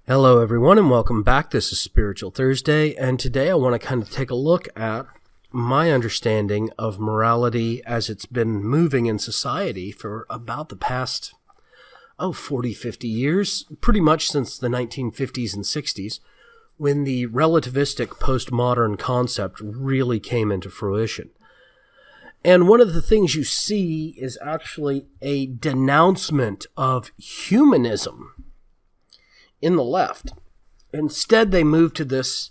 Hello, everyone, and welcome back. This is Spiritual Thursday, and today I want to kind of take a look at my understanding of morality as it's been moving in society for about the past, 40, 50 years, pretty much since the 1950s and 60s, when the relativistic postmodern concept really came into fruition. And one of the things you see is actually a denouncement of humanism in the left. Instead, they move to this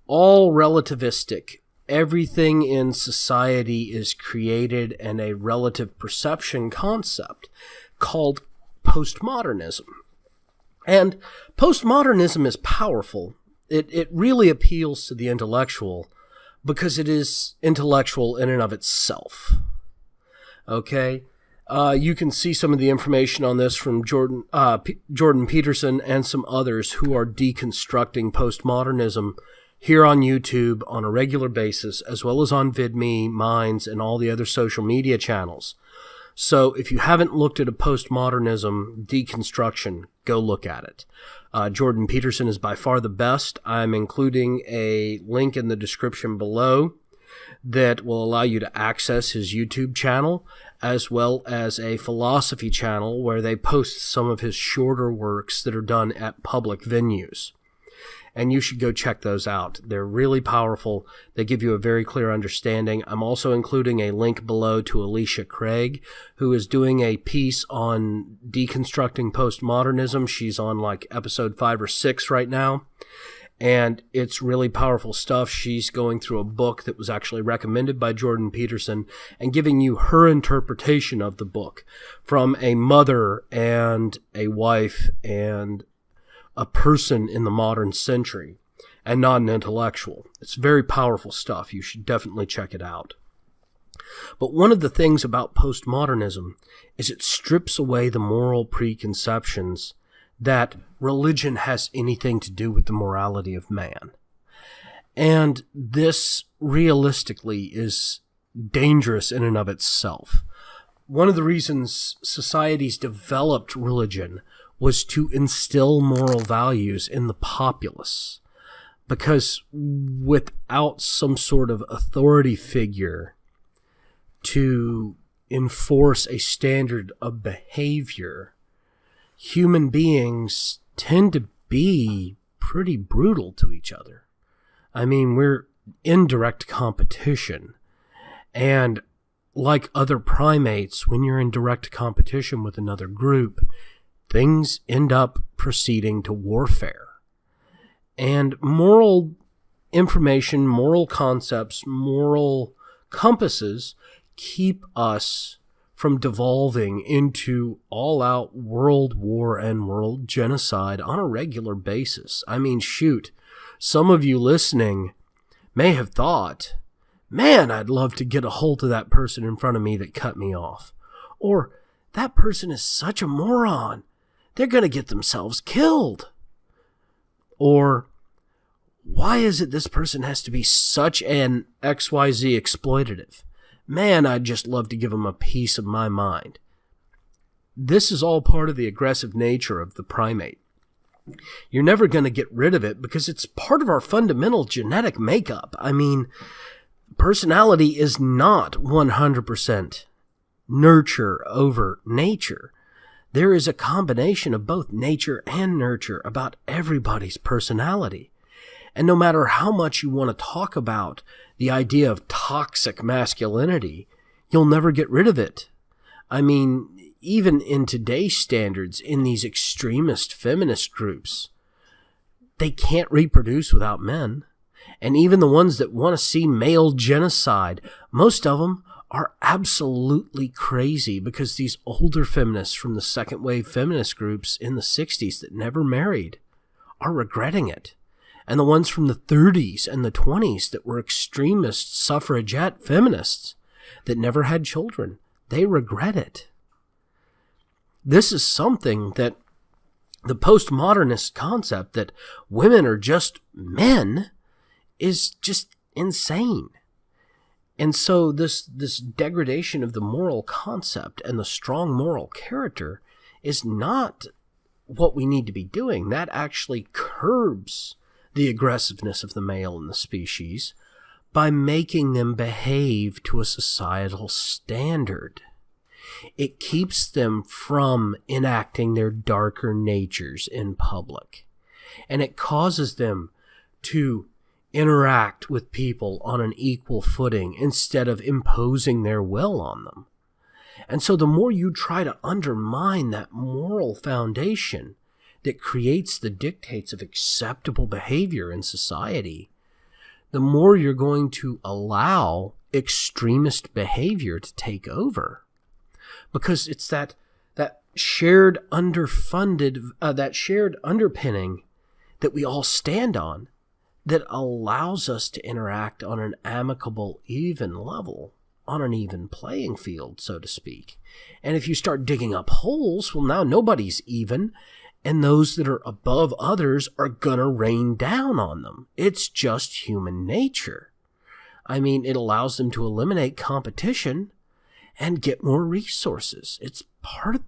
all relativistic, everything in society is created in a relative perception concept called postmodernism. And postmodernism is powerful. It really appeals to the intellectual because it is intellectual in and of itself. Okay? You can see some of the information on this from Jordan Peterson and some others who are deconstructing postmodernism here on YouTube on a regular basis, as well as on VidMe, Minds, and all the other social media channels. So if you haven't looked at a postmodernism deconstruction, go look at it. Jordan Peterson is by far the best. I'm including a link in the description below that will allow you to access his YouTube channel, as well as a philosophy channel where they post some of his shorter works that are done at public venues. And you should go check those out. They're really powerful. They give you a very clear understanding. I'm also including a link below to Alicia Craig, who is doing a piece on deconstructing postmodernism. She's on like episode 5 or 6 right now. And it's really powerful stuff. She's going through a book that was actually recommended by Jordan Peterson and giving you her interpretation of the book from a mother and a wife and a person in the modern century and not an intellectual. It's very powerful stuff. You should definitely check it out. But one of the things about postmodernism is it strips away the moral preconceptions that religion has anything to do with the morality of man. And this realistically is dangerous in and of itself. One of the reasons societies developed religion was to instill moral values in the populace. Because without some sort of authority figure to enforce a standard of behavior, human beings tend to be pretty brutal to each other. I mean, we're in direct competition. And like other primates, when you're in direct competition with another group, things end up proceeding to warfare. And moral information, moral concepts, moral compasses keep us from devolving into all-out world war and world genocide on a regular basis. I mean, shoot, some of you listening may have thought, man, I'd love to get a hold of that person in front of me that cut me off. Or, that person is such a moron. They're going to get themselves killed. Or, why is it this person has to be such an XYZ exploitative? Man, I'd just love to give them a piece of my mind. This is all part of the aggressive nature of the primate. You're never going to get rid of it because it's part of our fundamental genetic makeup. I mean, personality is not 100% nurture over nature. There is a combination of both nature and nurture about everybody's personality. And no matter how much you want to talk about the idea of toxic masculinity, you'll never get rid of it. I mean, even in today's standards, in these extremist feminist groups, they can't reproduce without men. And even the ones that want to see male genocide, most of them are absolutely crazy because these older feminists from the second wave feminist groups in the 60s that never married are regretting it. And the ones from the 30s and the 20s that were extremist suffragette feminists that never had children, they regret it. This is something that the postmodernist concept that women are just men is just insane. And so this degradation of the moral concept and the strong moral character is not what we need to be doing. That actually curbs the aggressiveness of the male in the species by making them behave to a societal standard. It keeps them from enacting their darker natures in public. And it causes them to interact with people on an equal footing instead of imposing their will on them. And so the more you try to undermine that moral foundation that creates the dictates of acceptable behavior in society, the more you're going to allow extremist behavior to take over. Because it's that shared that shared underpinning that we all stand on that allows us to interact on an amicable, even level, on an even playing field, so to speak. And if you start digging up holes, well, now nobody's even, and those that are above others are going to rain down on them. It's just human nature. I mean, it allows them to eliminate competition and get more resources. It's part of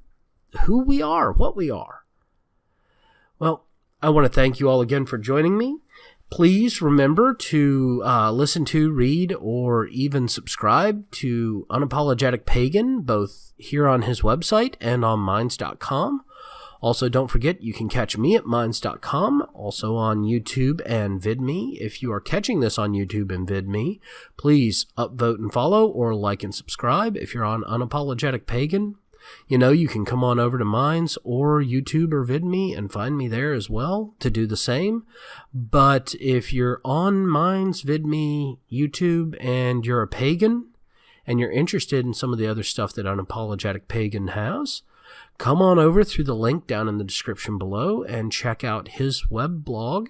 who we are, what we are. Well, I want to thank you all again for joining me. Please remember to listen to, read, or even subscribe to Unapologetic Pagan, both here on his website and on Minds.com. Also, don't forget, you can catch me at Minds.com, also on YouTube and VidMe. If you are catching this on YouTube and VidMe, please upvote and follow, or like and subscribe. If you're on Unapologetic Pagan, you can come on over to Minds or YouTube or VidMe and find me there as well to do the same. But if you're on Minds, VidMe, YouTube, and you're a pagan, and you're interested in some of the other stuff that Unapologetic Pagan has, come on over through the link down in the description below and check out his web blog.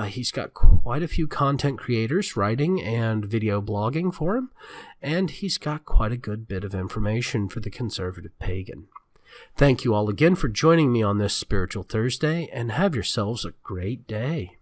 He's got quite a few content creators writing and video blogging for him, and he's got quite a good bit of information for the conservative pagan. Thank you all again for joining me on this Spiritual Thursday, and have yourselves a great day.